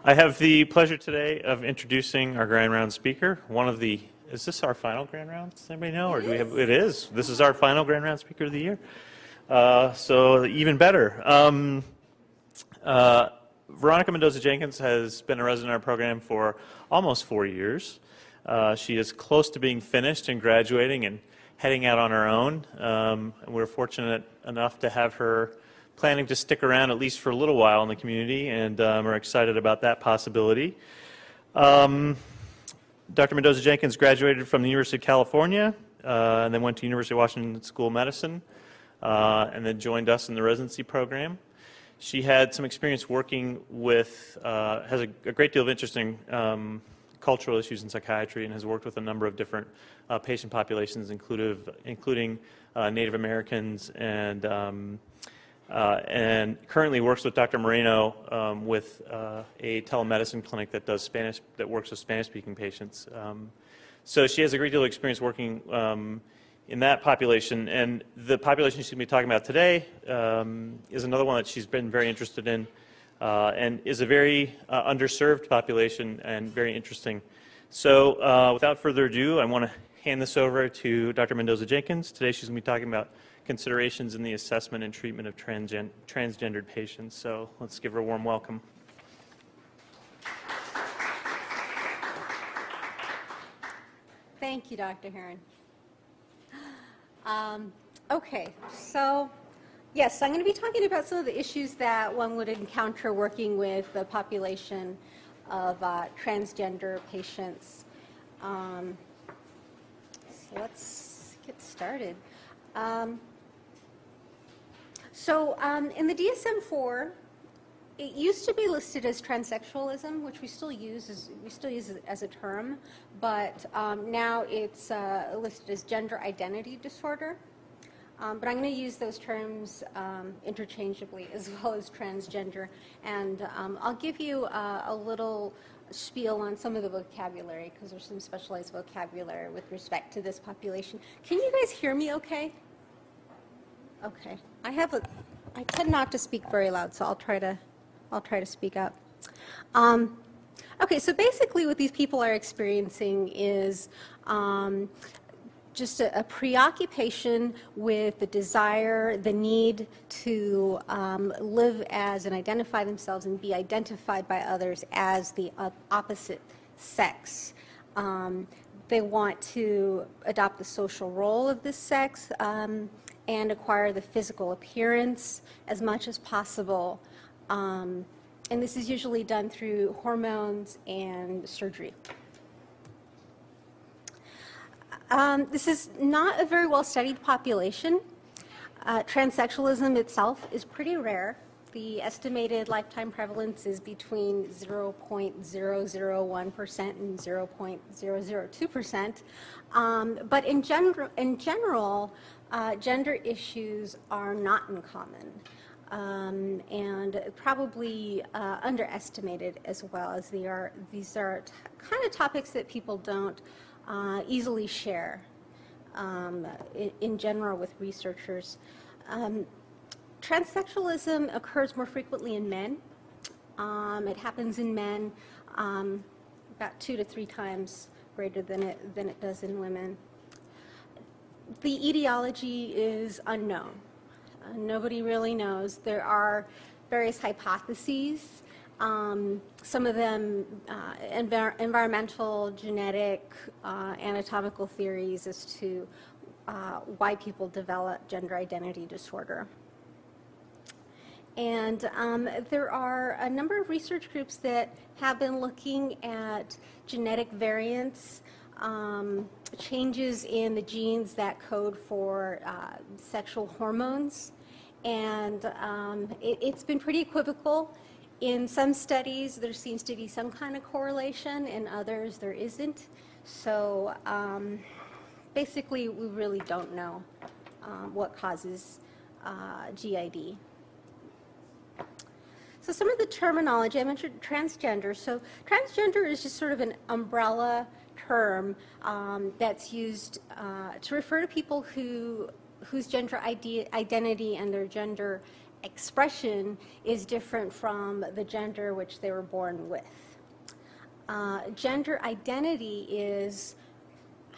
I have the pleasure today of introducing our Grand Round speaker. Is this our final Grand Round? Does anybody know? Or do we have? It is. This is our final Grand Round speaker of the year. So even better. Veronica Mendoza-Jenkins has been a resident in our program for almost 4 years. She is close to being finished and graduating and heading out on her own. We're fortunate enough to have her planning to stick around at least for a little while in the community, and we're excited about that possibility. Dr. Mendoza-Jenkins graduated from the University of California and then went to University of Washington School of Medicine and then joined us in the residency program. She had some experience working with, has a great deal of interest in cultural issues in psychiatry and has worked with a number of different patient populations, including Native Americans, and currently works with Dr. Moreno with a telemedicine clinic that works with Spanish-speaking patients. So she has a great deal of experience working in that population, and the population she's going to be talking about today is another one that she's been very interested in and is a very underserved population and very interesting. So without further ado, I want to hand this over to Dr. Mendoza-Jenkins. Today she's going to be talking about considerations in the assessment and treatment of transgendered patients. So let's give her a warm welcome. Thank you, Dr. Heron. Okay, so yes, I'm going to be talking about some of the issues that one would encounter working with the population of transgender patients. So let's get started. In the DSM-4, it used to be listed as transsexualism, which we still use as a term, but now it's listed as gender identity disorder. But I'm going to use those terms interchangeably, as well as transgender, and I'll give you a little spiel on some of the vocabulary, because there's some specialized vocabulary with respect to this population. Can you guys hear me okay? Okay. I tend not to speak very loud, so I'll try to speak up. Okay, so basically what these people are experiencing is just a preoccupation with the desire, the need to live as and identify themselves and be identified by others as the opposite sex. They want to adopt the social role of this sex and acquire the physical appearance as much as possible. And this is usually done through hormones and surgery. This is not a very well-studied population. Transsexualism itself is pretty rare. The estimated lifetime prevalence is between 0.001% and 0.002%. But in general, gender issues are not uncommon. And probably underestimated as well, as these are kind of topics that people don't easily share in general with researchers. Transsexualism occurs more frequently in men. It happens in men about 2 to 3 times greater than it does in women. The etiology is unknown. Nobody really knows. There are various hypotheses, some of them environmental, genetic, anatomical theories as to why people develop gender identity disorder. And there are a number of research groups that have been looking at genetic variants, changes in the genes that code for sexual hormones, and it's been pretty equivocal. In some studies, there seems to be some kind of correlation. In others, there isn't. So basically, we really don't know what causes GID. So some of the terminology, I mentioned transgender. So transgender is just sort of an umbrella term that's used to refer to people whose gender identity and their gender expression is different from the gender which they were born with. Gender identity is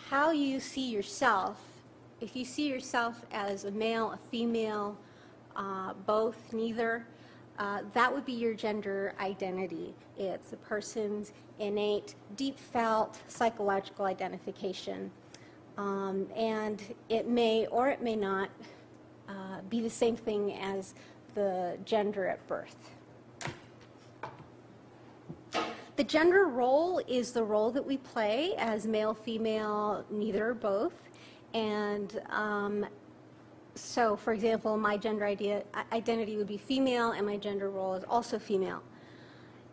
how you see yourself. If you see yourself as a male, a female, both, neither, that would be your gender identity. It's a person's innate, deep-felt psychological identification. And it may or it may not be the same thing as the gender at birth. The gender role is the role that we play as male, female, neither or both. And so, for example, my gender identity would be female, and my gender role is also female.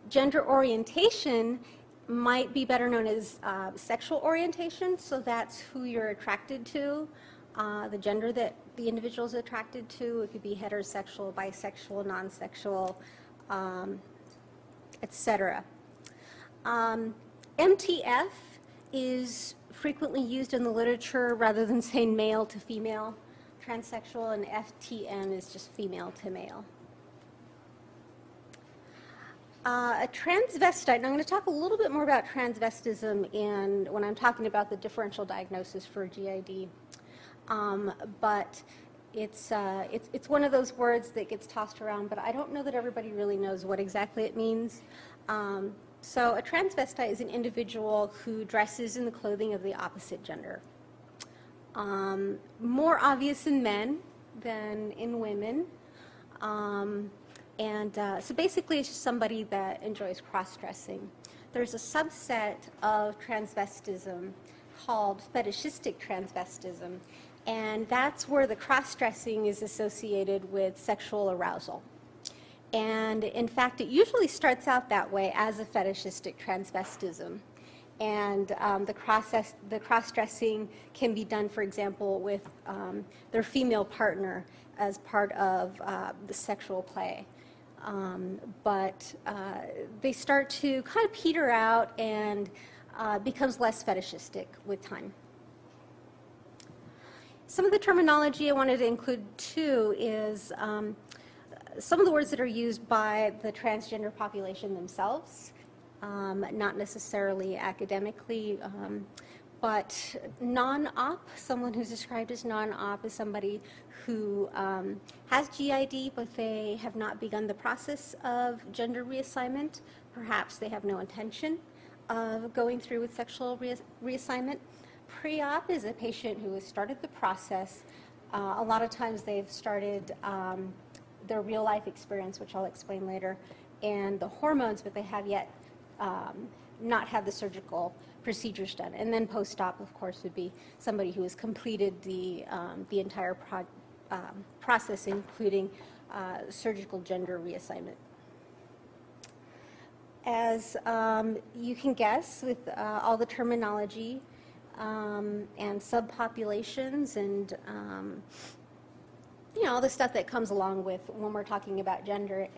Gender orientation might be better known as sexual orientation, so that's who you're attracted to, the gender that the individual is attracted to. It could be heterosexual, bisexual, non-sexual, etc. MTF is frequently used in the literature rather than saying male to female, transsexual, and FTM is just female to male. A transvestite, and I'm going to talk a little bit more about transvestism when I'm talking about the differential diagnosis for GID. But it's one of those words that gets tossed around, but I don't know that everybody really knows what exactly it means. So a transvestite is an individual who dresses in the clothing of the opposite gender. More obvious in men than in women. So basically it's just somebody that enjoys cross-dressing. There's a subset of transvestism called fetishistic transvestism, and that's where the cross-dressing is associated with sexual arousal. And in fact, it usually starts out that way as a fetishistic transvestism. And the cross-dressing can be done, for example, with their female partner as part of the sexual play. But they start to kind of peter out and becomes less fetishistic with time. Some of the terminology I wanted to include too is some of the words that are used by the transgender population themselves, not necessarily academically, but non-op, someone who's described as non-op is somebody who has GID, but they have not begun the process of gender reassignment. Perhaps they have no intention of going through with sexual reassignment. Pre-op is a patient who has started the process. A lot of times they've started their real life experience, which I'll explain later, and the hormones, but they have yet not had the surgical procedures done. And then post-op, of course, would be somebody who has completed the entire process, including surgical gender reassignment. As you can guess, with all the terminology and subpopulations and all the stuff that comes along with when we're talking about gender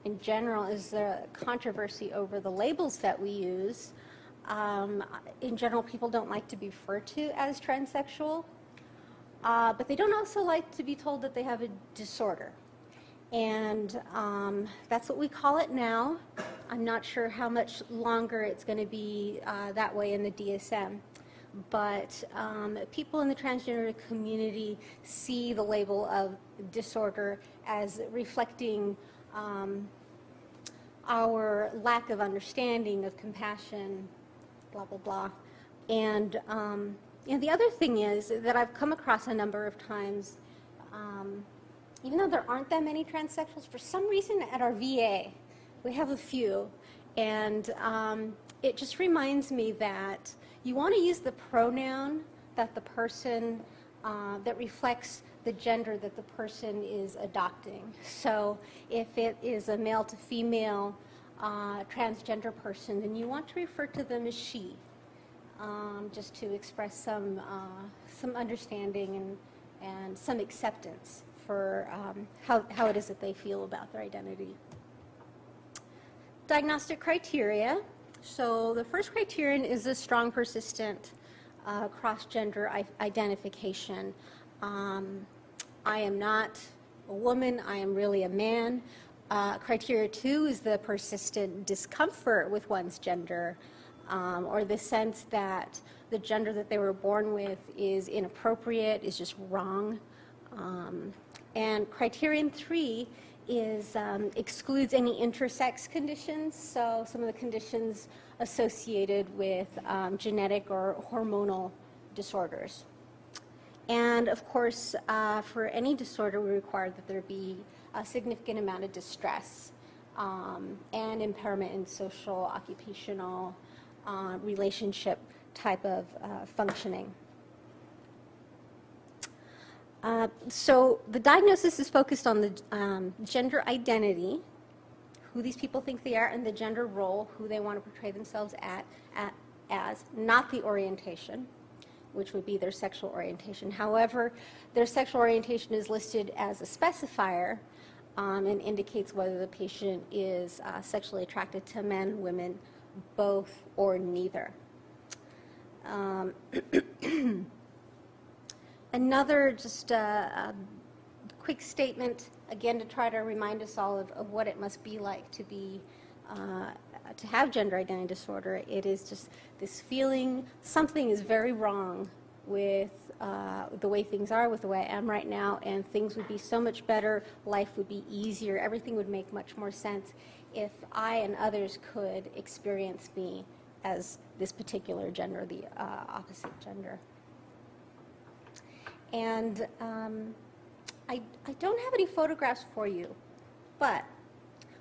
in general, is the controversy over the labels that we use. In general, people don't like to be referred to as transsexual, but they don't also like to be told that they have a disorder. And that's what we call it now. I'm not sure how much longer it's going to be that way in the DSM. But people in the transgender community see the label of disorder as reflecting our lack of understanding, of compassion, blah, blah, blah. And the other thing is that I've come across a number of times, even though there aren't that many transsexuals, for some reason at our VA, we have a few. And it just reminds me that you want to use the pronoun that the person, that reflects the gender that the person is adopting. So if it is a male to female transgender person, then you want to refer to them as she, just to express some understanding and some acceptance for how it is that they feel about their identity. Diagnostic criteria. So the first criterion is a strong, persistent cross-gender identification. I am not a woman, I am really a man. Criteria 2 is the persistent discomfort with one's gender, or the sense that the gender that they were born with is inappropriate, is just wrong. And criterion 3 is excludes any intersex conditions, so some of the conditions associated with genetic or hormonal disorders. And of course, for any disorder, we require that there be a significant amount of distress and impairment in social, occupational, relationship type of functioning. So the diagnosis is focused on the gender identity, who these people think they are, and the gender role, who they want to portray themselves as, not the orientation, which would be their sexual orientation. However, their sexual orientation is listed as a specifier and indicates whether the patient is sexually attracted to men, women, both, or neither. Another just quick statement, again, to try to remind us all of what it must be like to have gender identity disorder. It is just this feeling something is very wrong with the way things are, with the way I am right now, and things would be so much better, life would be easier, everything would make much more sense if I and others could experience me as this particular gender, the opposite gender. And I don't have any photographs for you, but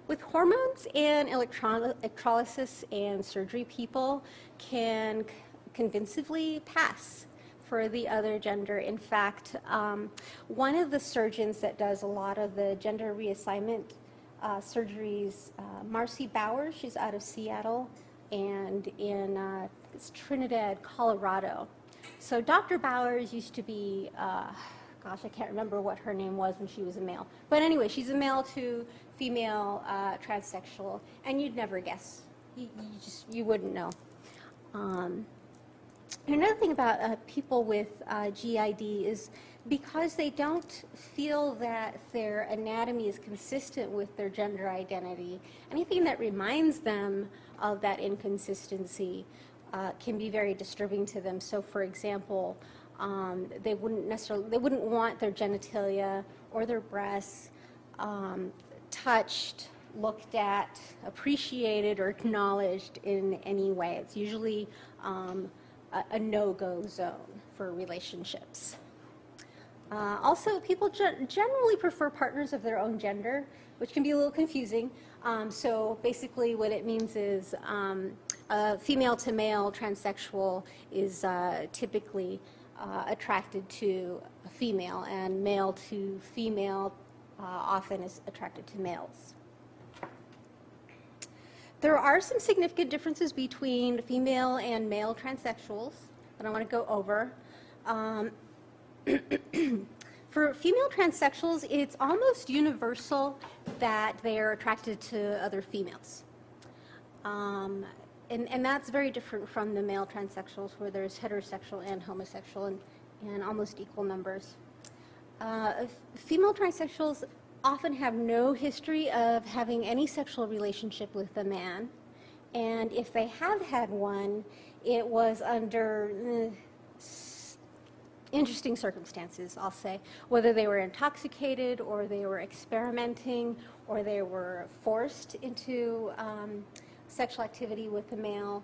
with hormones and electrolysis and surgery, people can convincingly pass for the other gender. In fact, one of the surgeons that does a lot of the gender reassignment surgeries, Marcy Bowers, she's out of Seattle, and in Trinidad, Colorado. So Dr. Bowers used to be, gosh, I can't remember what her name was when she was a male. But anyway, she's a male to female transsexual, and you'd never guess. You wouldn't know. Another thing about people with GID is because they don't feel that their anatomy is consistent with their gender identity, anything that reminds them of that inconsistency can be very disturbing to them. So, for example, they wouldn't want their genitalia or their breasts touched, looked at, appreciated, or acknowledged in any way. It's usually a no-go zone for relationships. Also, people generally prefer partners of their own gender, which can be a little confusing. So basically what it means is female to male transsexual is typically attracted to a female, and male to female often is attracted to males. There are some significant differences between female and male transsexuals that I want to go over. For female transsexuals, it's almost universal that they are attracted to other females. And that's very different from the male transsexuals, where there's heterosexual and homosexual in almost equal numbers. Female transsexuals often have no history of having any sexual relationship with a man, and if they have had one, it was under interesting circumstances, I'll say, whether they were intoxicated or they were experimenting or they were forced into sexual activity with a male.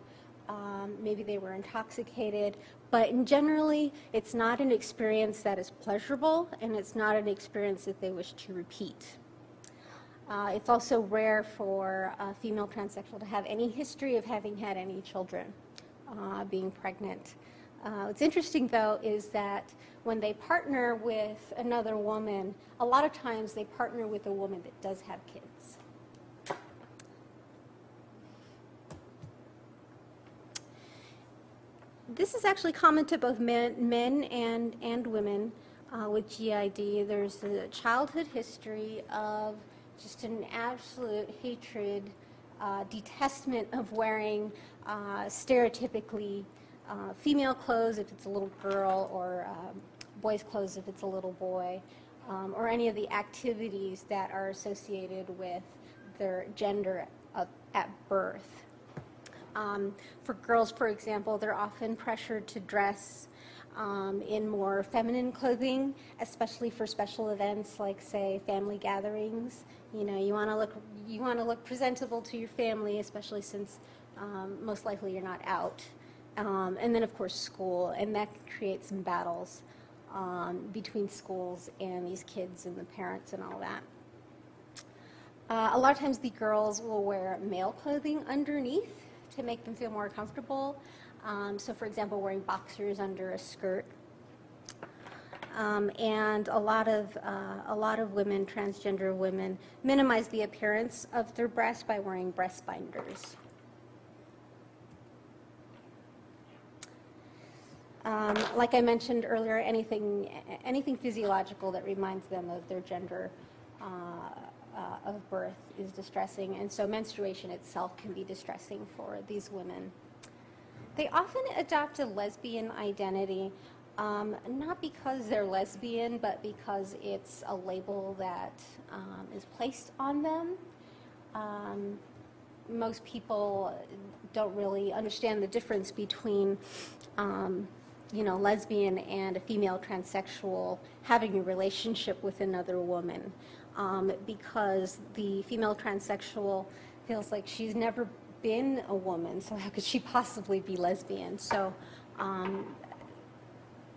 Maybe they were intoxicated, but generally it's not an experience that is pleasurable, and it's not an experience that they wish to repeat. It's also rare for a female transsexual to have any history of having had any children, being pregnant. What's interesting, though, is that when they partner with another woman, a lot of times they partner with a woman that does have kids. This is actually common to both men and women with GID. There's a childhood history of just an absolute hatred, detestment of wearing stereotypically female clothes if it's a little girl, or boys' clothes if it's a little boy. or any of the activities that are associated with their gender at birth. For girls, for example, they're often pressured to dress in more feminine clothing, especially for special events like, say, family gatherings. You know, you want to look presentable to your family, especially since most likely you're not out. And then, of course, school, and that can create some battles between schools and these kids and the parents and all that. A lot of times the girls will wear male clothing underneath to make them feel more comfortable. So, for example, wearing boxers under a skirt. And a lot of women, transgender women, minimize the appearance of their breast by wearing breast binders. Like I mentioned earlier, anything physiological that reminds them of their gender of birth is distressing, and so menstruation itself can be distressing for these women. They often adopt a lesbian identity, not because they're lesbian, but because it's a label that is placed on them. Most people don't really understand the difference between lesbian and a female transsexual having a relationship with another woman, because the female transsexual feels like she's never been a woman, so how could she possibly be lesbian? So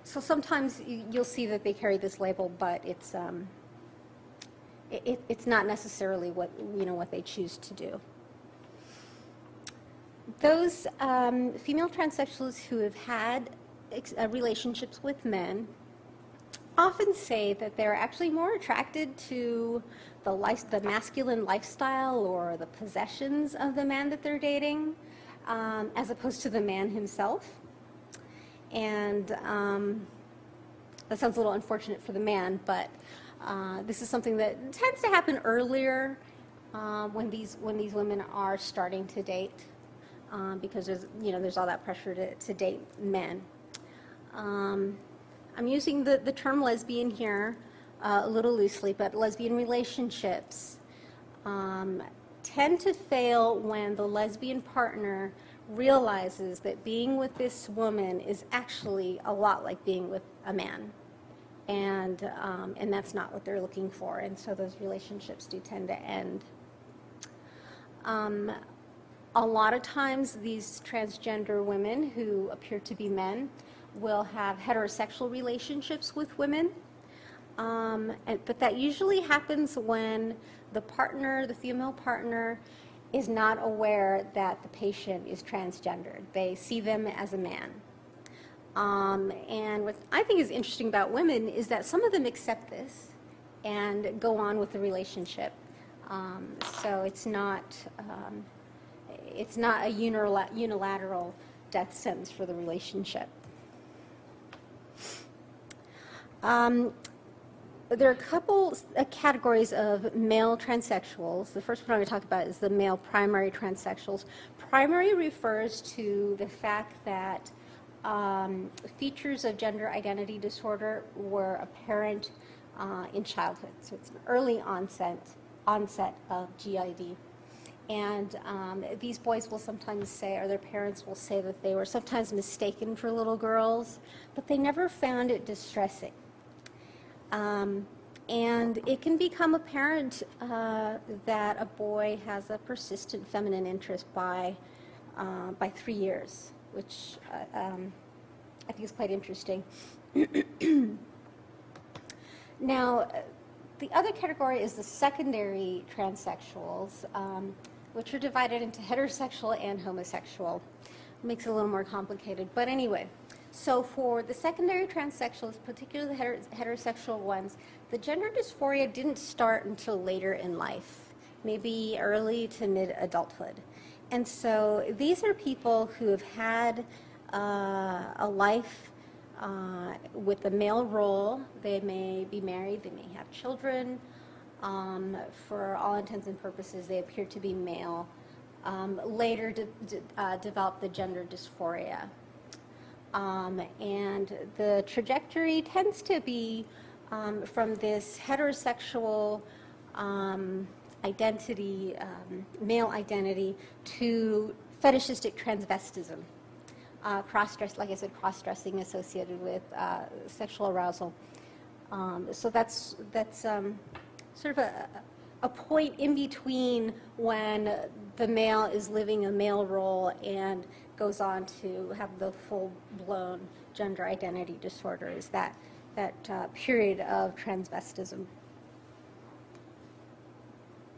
sometimes you'll see that they carry this label, but it's not necessarily what they choose to do. Those female transsexuals who have had relationships with men often say that they're actually more attracted to the masculine lifestyle or the possessions of the man that they're dating, as opposed to the man himself. And that sounds a little unfortunate for the man, but this is something that tends to happen earlier when these women are starting to date, because there's all that pressure to date men. I'm using the term lesbian here a little loosely, but lesbian relationships tend to fail when the lesbian partner realizes that being with this woman is actually a lot like being with a man, and that's not what they're looking for, and so those relationships do tend to end. A lot of times these transgender women who appear to be men will have heterosexual relationships with women, but that usually happens when the female partner, is not aware that the patient is transgendered. They see them as a man. And what I think is interesting about women is that some of them accept this and go on with the relationship. So it's not a unilateral death sentence for the relationship. There are a couple categories of male transsexuals. The first one I'm going to talk about is the male primary transsexuals. Primary refers to the fact that features of gender identity disorder were apparent in childhood. So it's an early onset of GID. And these boys will sometimes say, or their parents will say, that they were sometimes mistaken for little girls, but they never found it distressing. And it can become apparent that a boy has a persistent feminine interest by 3 years, which I think is quite interesting. Now, the other category is the secondary transsexuals, which are divided into heterosexual and homosexual. It makes it a little more complicated, but anyway. So for the secondary transsexuals, particularly the heterosexual ones, the gender dysphoria didn't start until later in life, maybe early to mid-adulthood. And so these are people who have had a life with a male role. They may be married, they may have children. For all intents and purposes, they appear to be male. Later develop the gender dysphoria. And the trajectory tends to be from this heterosexual identity, male identity, to fetishistic transvestism. Cross-dress, like I said, cross-dressing associated with sexual arousal. So that's sort of a point in between when the male is living a male role and goes on to have the full-blown gender identity disorder, is that period of transvestism.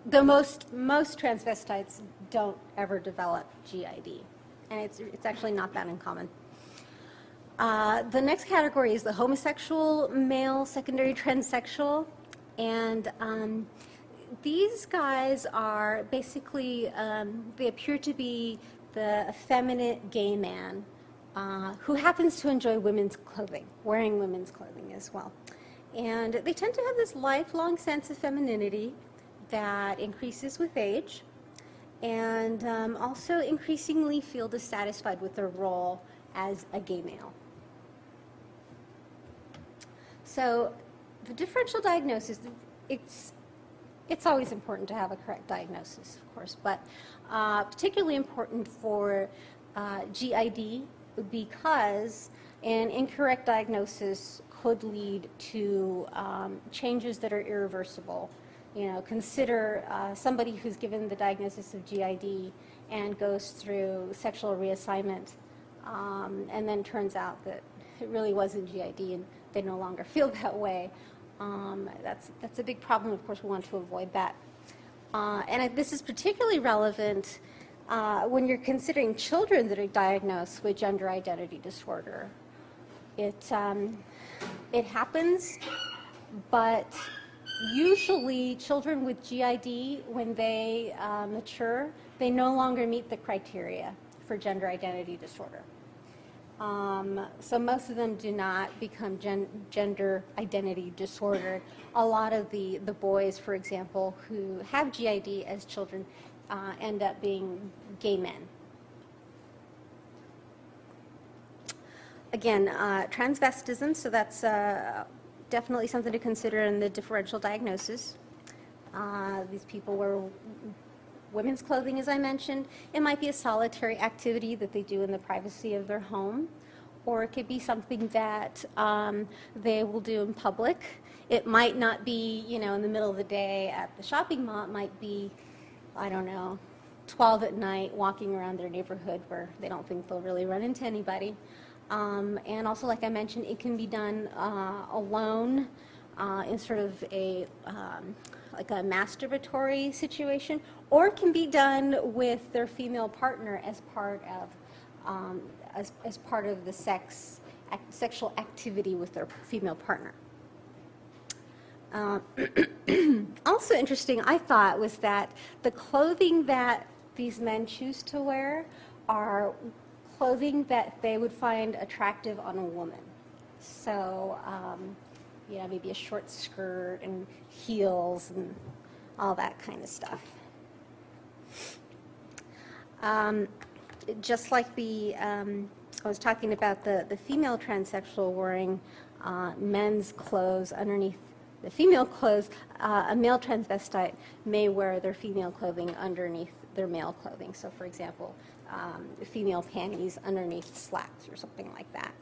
Though most transvestites don't ever develop GID, and it's actually not that uncommon. The next category is the homosexual male secondary transsexual, and these guys are basically, they appear to be the effeminate gay man who happens to enjoy women's clothing, wearing women's clothing as well. And they tend to have this lifelong sense of femininity that increases with age, and also increasingly feel dissatisfied with their role as a gay male. So the differential diagnosis, it's always important to have a correct diagnosis, of course, but particularly important for GID because an incorrect diagnosis could lead to changes that are irreversible. You know, consider somebody who's given the diagnosis of GID and goes through sexual reassignment, and then turns out that it really wasn't GID and they no longer feel that way. That's a big problem. Of course, we want to avoid that. And this is particularly relevant when you're considering children that are diagnosed with gender identity disorder. It happens, but usually children with GID, when they mature, they no longer meet the criteria for gender identity disorder. So most of them do not become gender identity disordered. A lot of the boys, for example, who have GID as children end up being gay men. Again, transvestism, so that's definitely something to consider in the differential diagnosis. These people wear women's clothing, as I mentioned. It might be a solitary activity that they do in the privacy of their home, or it could be something that they will do in public. It might not be, you know, in the middle of the day at the shopping mall. It might be, I don't know, 12 at night walking around their neighborhood where they don't think they'll really run into anybody. And also, like I mentioned, it can be done alone in sort of a like a masturbatory situation, or it can be done with their female partner as part of as part of the sexual activity with their female partner. Also interesting, I thought, was that the clothing that these men choose to wear are clothing that they would find attractive on a woman. So, you know, maybe a short skirt and heels and all that kind of stuff. Just like I was talking about the female transsexual wearing men's clothes underneath the female clothes, a male transvestite may wear their female clothing underneath their male clothing. So, for example, female panties underneath slacks or something like that.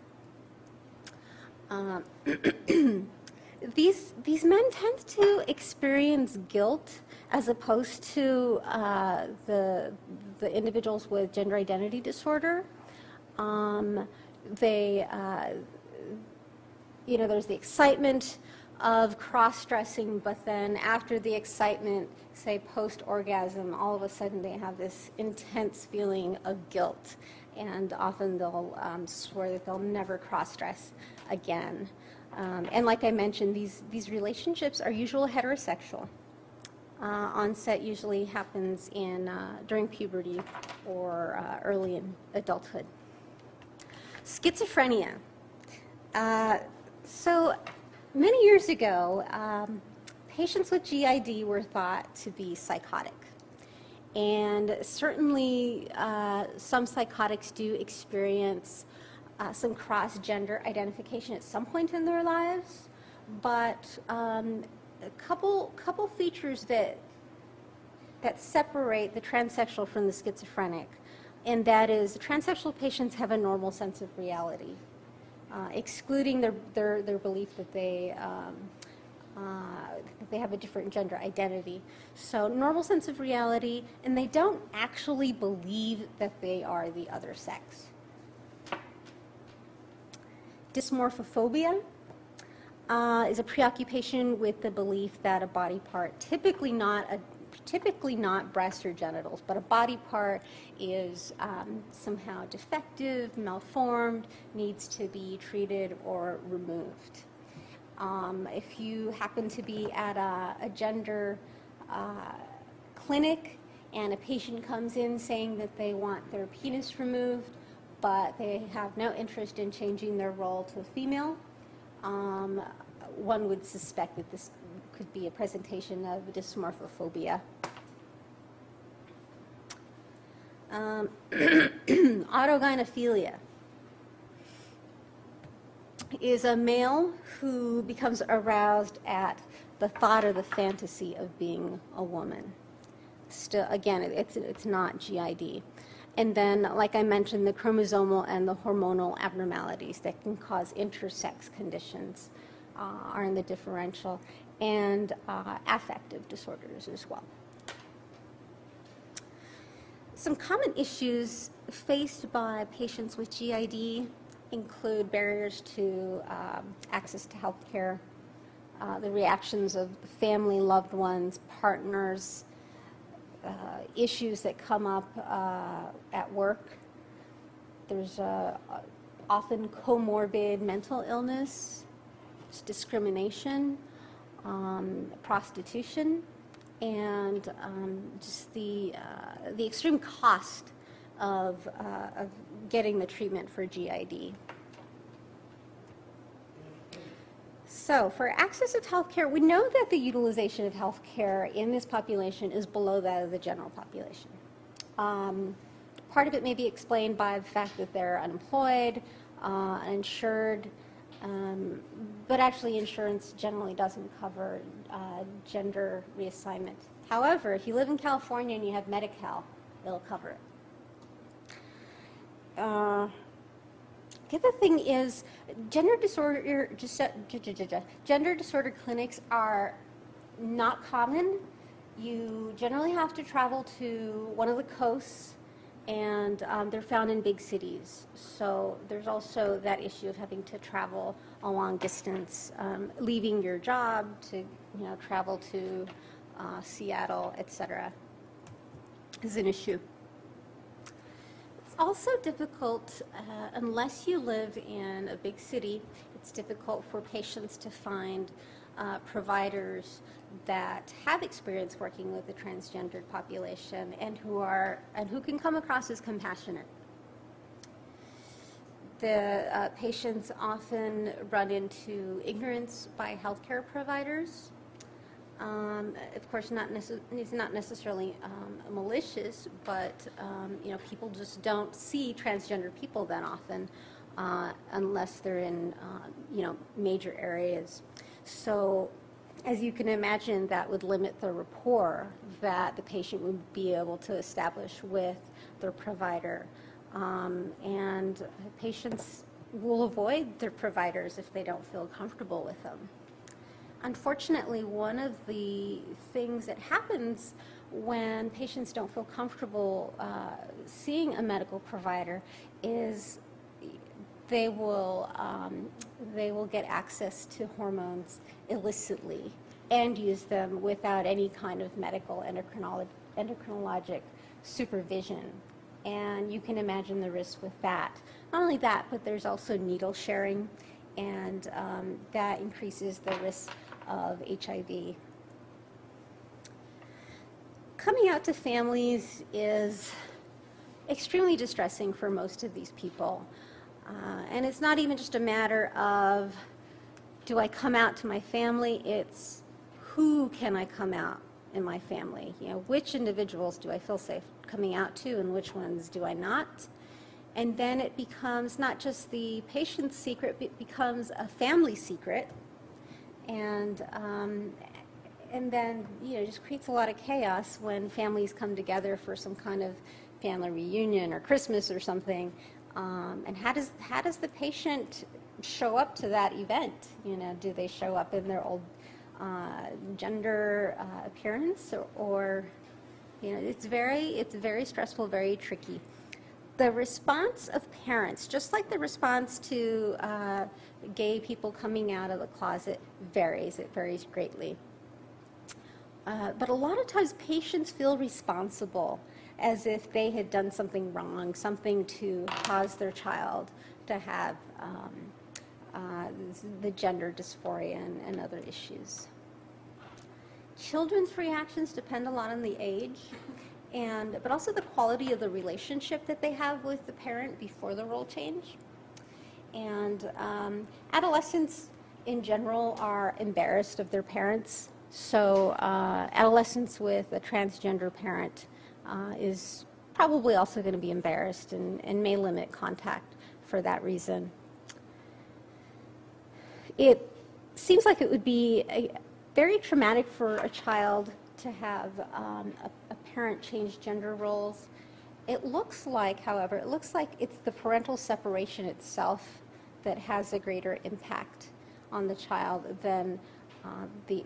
These men tend to experience guilt as opposed to the individuals with gender identity disorder. You know, there's the excitement of cross-dressing, but then after the excitement, say post-orgasm, all of a sudden they have this intense feeling of guilt, and often they'll swear that they'll never cross-dress again. And like I mentioned, these relationships are usually heterosexual. Onset usually happens during puberty or early in adulthood. Schizophrenia. So many years ago, patients with GID were thought to be psychotic. And certainly some psychotics do experience some cross-gender identification at some point in their lives, but a couple features that separate the transsexual from the schizophrenic, and that is transsexual patients have a normal sense of reality, excluding their belief that they have a different gender identity. So normal sense of reality, and they don't actually believe that they are the other sex. Dysmorphophobia is a preoccupation with the belief that a body part, typically not breasts or genitals, but a body part is somehow defective, malformed, needs to be treated or removed. If you happen to be at a gender clinic and a patient comes in saying that they want their penis removed, but they have no interest in changing their role to a female, one would suspect that this could be a presentation of dysmorphophobia. Autogynephilia is a male who becomes aroused at the thought or the fantasy of being a woman. Still, again, it's not GID. And then, like I mentioned, the chromosomal and the hormonal abnormalities that can cause intersex conditions are in the differential, and affective disorders as well. Some common issues faced by patients with GID include barriers to access to health care, the reactions of family, loved ones, partners, issues that come up at work. There's often comorbid mental illness, discrimination, prostitution, and just the extreme cost of getting the treatment for GID. So for access of health care, we know that the utilization of health care in this population is below that of the general population. Part of it may be explained by the fact that they're unemployed, uninsured, but actually insurance generally doesn't cover gender reassignment. However, if you live in California and you have Medi-Cal, it'll cover it. The other thing is gender disorder clinics are not common. You generally have to travel to one of the coasts, and they're found in big cities. So there's also that issue of having to travel a long distance, leaving your job to travel to Seattle, etc. is an issue. It's also difficult, unless you live in a big city, it's difficult for patients to find providers that have experience working with the transgendered population and who can come across as compassionate. The patients often run into ignorance by healthcare providers. Of course, it's not necessarily malicious, but people just don't see transgender people that often unless they're in major areas. So, as you can imagine, that would limit the rapport that the patient would be able to establish with their provider, and patients will avoid their providers if they don't feel comfortable with them. Unfortunately, one of the things that happens when patients don't feel comfortable seeing a medical provider is they will get access to hormones illicitly and use them without any kind of medical endocrinologic supervision. And you can imagine the risk with that. Not only that, but there's also needle sharing, and that increases the risk of HIV. Coming out to families is extremely distressing for most of these people. And it's not even just a matter of, do I come out to my family? It's, who can I come out in my family? Which individuals do I feel safe coming out to, and which ones do I not? And then it becomes not just the patient's secret, it becomes a family secret. And then, just creates a lot of chaos when families come together for some kind of family reunion or Christmas or something. And how does the patient show up to that event? Do they show up in their old gender appearance, or it's very stressful, very tricky. The response of parents, just like the response to gay people coming out of the closet, varies. It varies greatly. But a lot of times patients feel responsible, as if they had done something wrong, something to cause their child to have the gender dysphoria and other issues. Children's reactions depend a lot on the age, but also the quality of the relationship that they have with the parent before the role change. And adolescents in general are embarrassed of their parents. So adolescents with a transgender parent is probably also going to be embarrassed and may limit contact for that reason. It seems like it would be very traumatic for a child to have a parent change gender roles. It looks like, however, it's the parental separation itself that has a greater impact on the child than the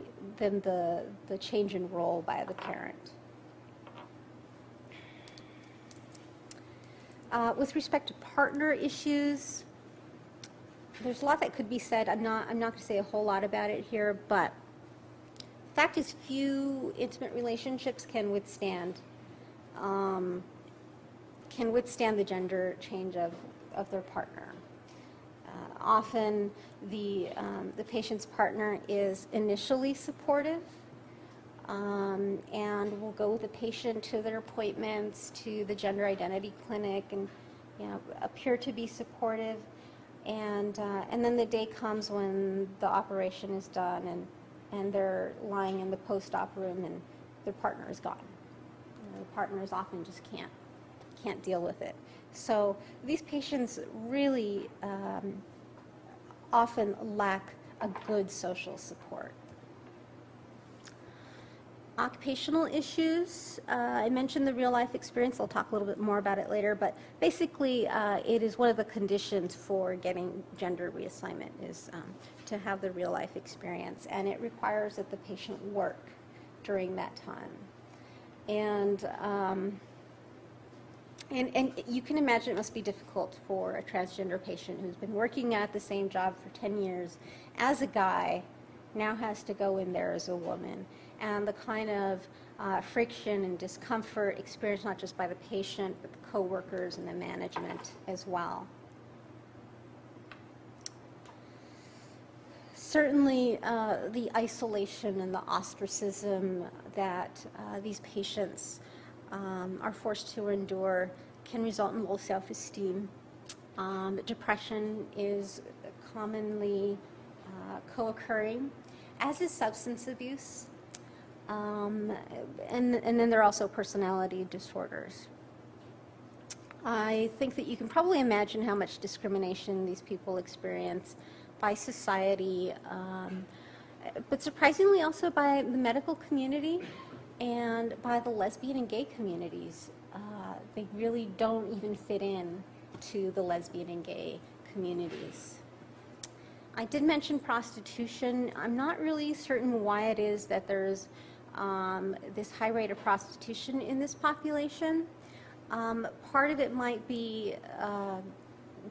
change in role by the parent. With respect to partner issues, there's a lot that could be said. I'm not going to say a whole lot about it here, but the fact is, few intimate relationships can withstand the gender change of their partner. Often the patient's partner is initially supportive and will go with the patient to their appointments, to the gender identity clinic, and appear to be supportive. And then the day comes when the operation is done and they're lying in the post-op room and their partner is gone. The partners often just can't deal with it. So these patients really often lack a good social support. Occupational issues, I mentioned the real life experience. I'll talk a little bit more about it later, but basically it is one of the conditions for getting gender reassignment is to have the real life experience, and it requires that the patient work during that time. And you can imagine it must be difficult for a transgender patient who's been working at the same job for 10 years as a guy, now has to go in there as a woman. And the kind of friction and discomfort experienced not just by the patient, but the coworkers and the management as well. Certainly, the isolation and the ostracism that these patients are forced to endure can result in low self-esteem. Depression is commonly co-occurring, as is substance abuse. And then there are also personality disorders. I think that you can probably imagine how much discrimination these people experience by society, but surprisingly also by the medical community and by the lesbian and gay communities. They really don't even fit in to the lesbian and gay communities. I did mention prostitution. I'm not really certain why it is that there's this high rate of prostitution in this population. Part of it might be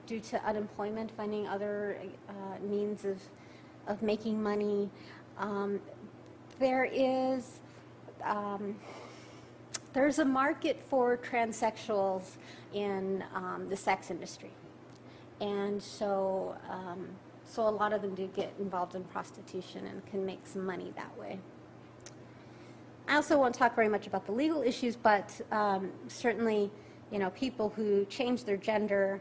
due to unemployment, finding other means of making money. There's a market for transsexuals in the sex industry, and so a lot of them do get involved in prostitution and can make some money that way. I also won't talk very much about the legal issues, but certainly, people who change their gender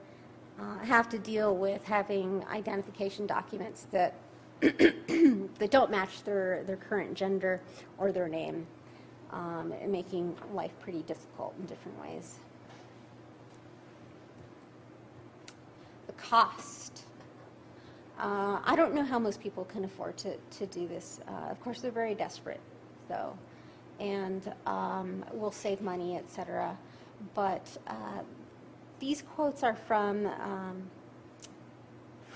have to deal with having identification documents that that don't match their current gender or their name, and making life pretty difficult in different ways. The cost. I don't know how most people can afford to do this. Of course, they're very desperate, though, and will save money, etc. But these quotes are from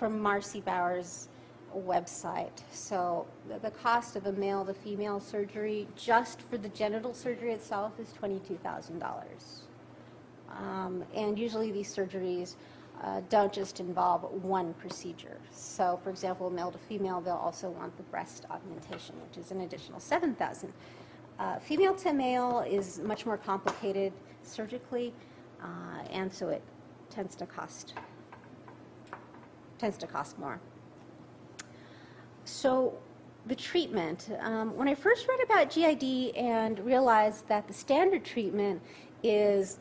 Marcy Bauer's website. So the cost of a male to female surgery just for the genital surgery itself is $22,000. And usually these surgeries don't just involve one procedure. So for example, male to female, they'll also want the breast augmentation, which is an additional $7,000. Female to male is much more complicated surgically, and so it tends to cost more. So the treatment, when I first read about GID and realized that the standard treatment is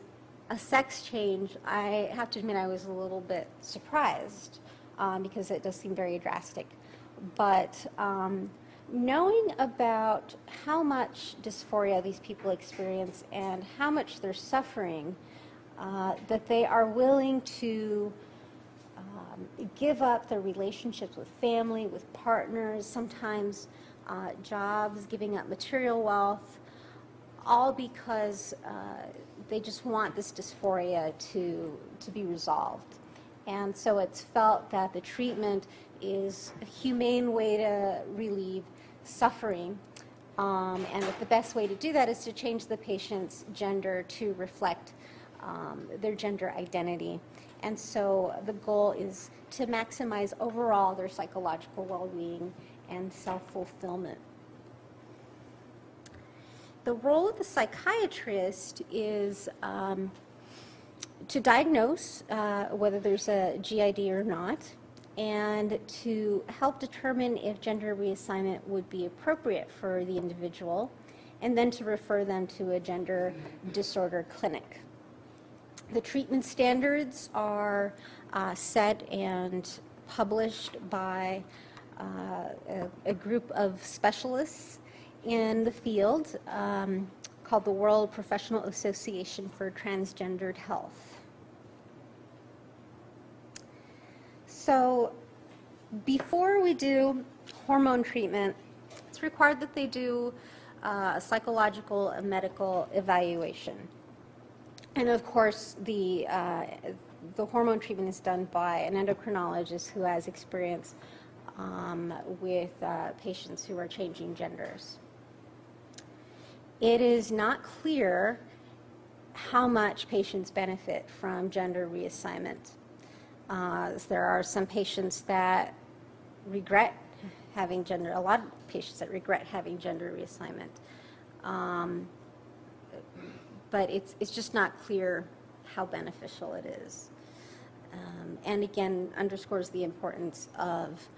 a sex change, I have to admit I was a little bit surprised because it does seem very drastic. But knowing about how much dysphoria these people experience and how much they're suffering, that they are willing to give up their relationships with family, with partners, sometimes jobs, giving up material wealth, all because they just want this dysphoria to be resolved. And so it's felt that the treatment is a humane way to relieve suffering, and that the best way to do that is to change the patient's gender to reflect their gender identity. And so the goal is to maximize overall their psychological well-being and self-fulfillment. The role of the psychiatrist is to diagnose whether there's a GID or not, and to help determine if gender reassignment would be appropriate for the individual, and then to refer them to a gender disorder clinic. The treatment standards are set and published by a group of specialists in the field called the World Professional Association for Transgendered Health. So before we do hormone treatment, it's required that they do a psychological and medical evaluation. And of course, the hormone treatment is done by an endocrinologist who has experience with patients who are changing genders. It is not clear how much patients benefit from gender reassignment. There are some patients that regret having gender, a lot of patients that regret having gender reassignment. But it's just not clear how beneficial it is. And again, underscores the importance of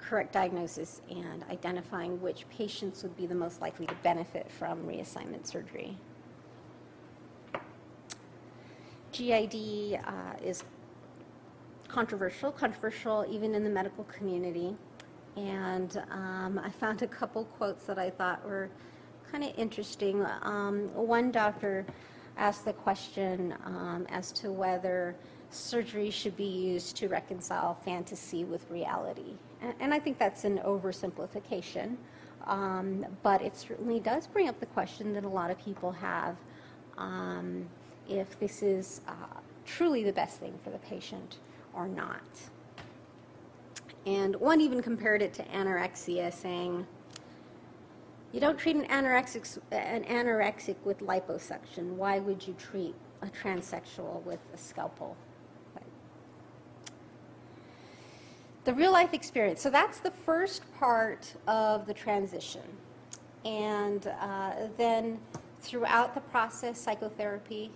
correct diagnosis and identifying which patients would be the most likely to benefit from reassignment surgery. GID is controversial even in the medical community. And I found a couple quotes that I thought were kind of interesting. One doctor asked the question as to whether surgery should be used to reconcile fantasy with reality. And I think that's an oversimplification, but it certainly does bring up the question that a lot of people have, if this is truly the best thing for the patient or not. And one even compared it to anorexia, saying, you don't treat an anorexic with liposuction. Why would you treat a transsexual with a scalpel? The real life experience. So that's the first part of the transition. And then throughout the process, psychotherapy,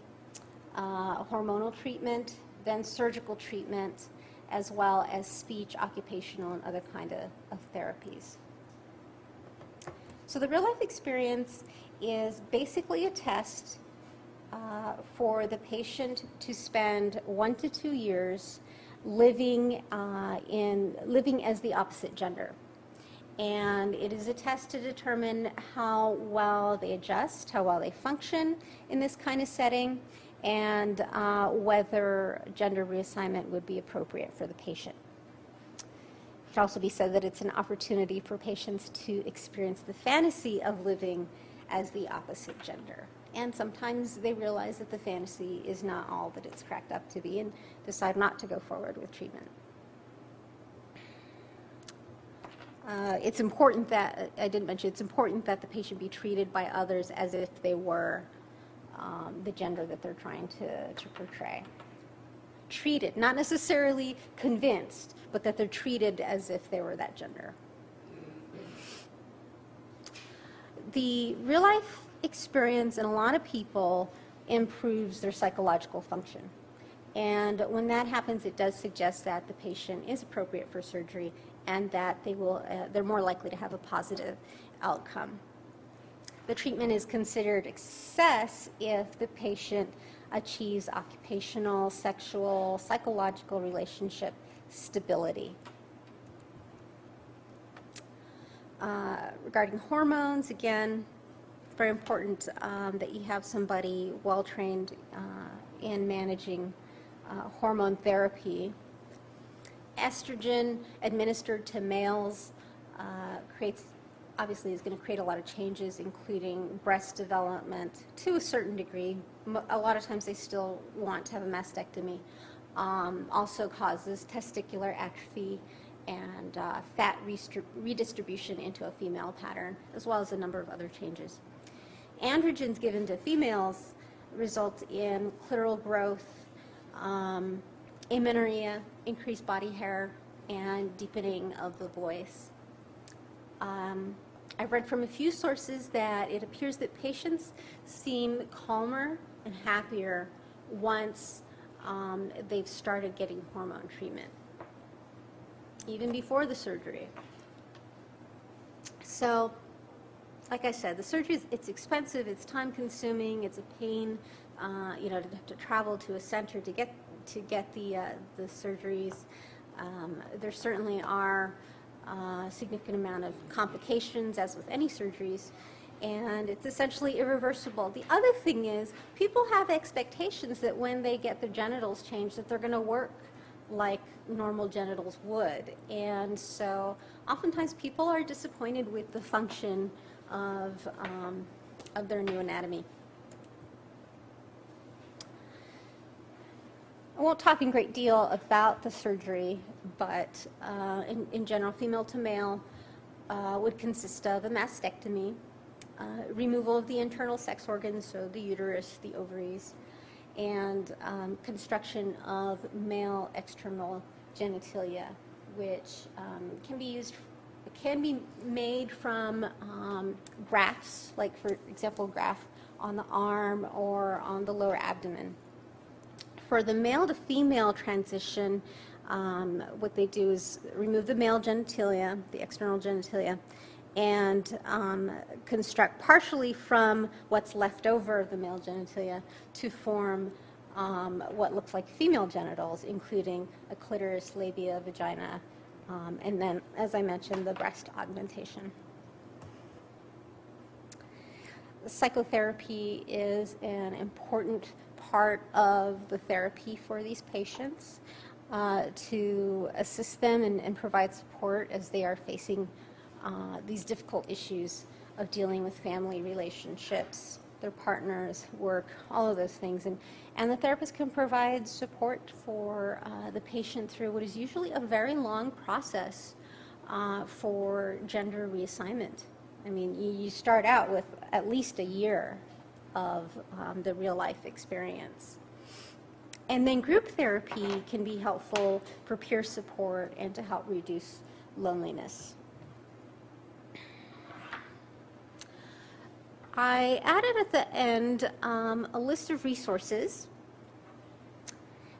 hormonal treatment, then surgical treatment, as well as speech, occupational, and other kind of therapies. So the real life experience is basically a test for the patient to spend 1 to 2 years living as the opposite gender. And it is a test to determine how well they adjust, how well they function in this kind of setting, and whether gender reassignment would be appropriate for the patient. could also be said that it's an opportunity for patients to experience the fantasy of living as the opposite gender. And sometimes they realize that the fantasy is not all that it's cracked up to be and decide not to go forward with treatment. It's important that, I didn't mention, it's important that the patient be treated by others as if they were the gender that they're trying to portray. Treated, not necessarily convinced, but that they're treated as if they were that gender. The real life experience in a lot of people improves their psychological function. And when that happens, it does suggest that the patient is appropriate for surgery and that they're more likely to have a positive outcome. The treatment is considered a success if the patient achieves occupational, sexual, psychological relationship stability. Regarding hormones, again, it's very important that you have somebody well-trained in managing hormone therapy. Estrogen administered to males obviously is going to create a lot of changes, including breast development to a certain degree. A lot of times they still want to have a mastectomy. Also causes testicular atrophy and fat redistribution into a female pattern, as well as a number of other changes. Androgens given to females result in clitoral growth, amenorrhea, increased body hair, and deepening of the voice. I've read from a few sources that it appears that patients seem calmer and happier once they've started getting hormone treatment, even before the surgery. So, like I said, the surgery, it's expensive, it's time-consuming, it's a pain, to travel to a center to get the surgeries. There certainly are a significant amount of complications, as with any surgeries, and it's essentially irreversible. The other thing is, people have expectations that when they get their genitals changed, that they're going to work like normal genitals would, and so oftentimes people are disappointed with the function of their new anatomy. I won't talk in great deal about the surgery, but in general, female to male would consist of a mastectomy, removal of the internal sex organs, so the uterus, the ovaries, and construction of male external genitalia, which can be made from grafts, like for example, graft on the arm or on the lower abdomen. For the male to female transition, what they do is remove the male genitalia, the external genitalia, and construct partially from what's left over of the male genitalia to form what looks like female genitals, including a clitoris, labia, vagina, and then, as I mentioned, the breast augmentation. Psychotherapy is an important part of the therapy for these patients to assist them and provide support as they are facing these difficult issues of dealing with family relationships, their partners, work, all of those things. And the therapist can provide support for the patient through what is usually a very long process for gender reassignment. I mean, you start out with at least a year of the real life experience. And then group therapy can be helpful for peer support and to help reduce loneliness. I added at the end a list of resources.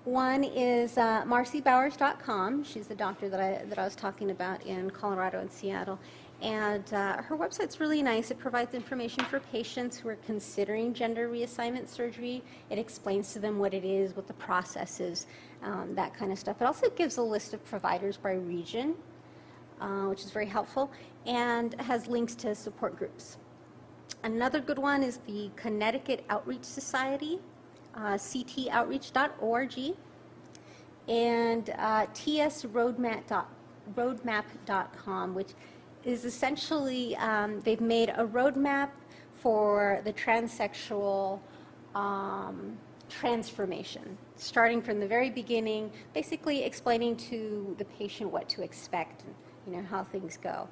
One is marcybowers.com. She's the doctor that I was talking about in Colorado and Seattle. And her website's really nice. It provides information for patients who are considering gender reassignment surgery. It explains to them what it is, what the process is, that kind of stuff. It also gives a list of providers by region, which is very helpful, and has links to support groups. Another good one is the Connecticut Outreach Society, ctoutreach.org, and tsroadmap.org. roadmap.com, which is essentially, they've made a roadmap for the transsexual transformation, starting from the very beginning, basically explaining to the patient what to expect and how things go.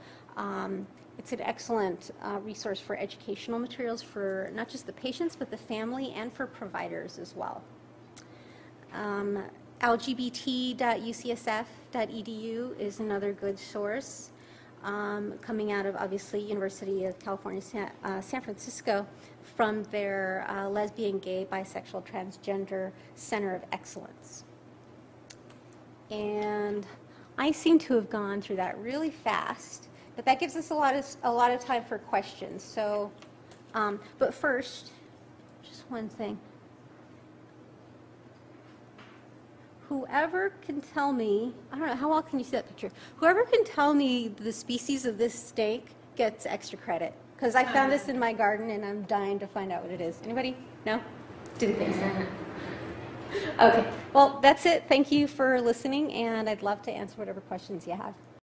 It's an excellent resource for educational materials for not just the patients, but the family and for providers as well. lgbt.ucsf.edu is another good source, coming out of, obviously, University of California, San Francisco, from their Lesbian, Gay, Bisexual, Transgender Center of Excellence. And I seem to have gone through that really fast, but that gives us a lot of time for questions. So, but first, just one thing. Whoever can tell me, I don't know, how well can you see that picture? Whoever can tell me the species of this snake gets extra credit. Because I found this in my garden and I'm dying to find out what it is. Anybody? No? Didn't think so. Okay, well, that's it. Thank you for listening, and I'd love to answer whatever questions you have.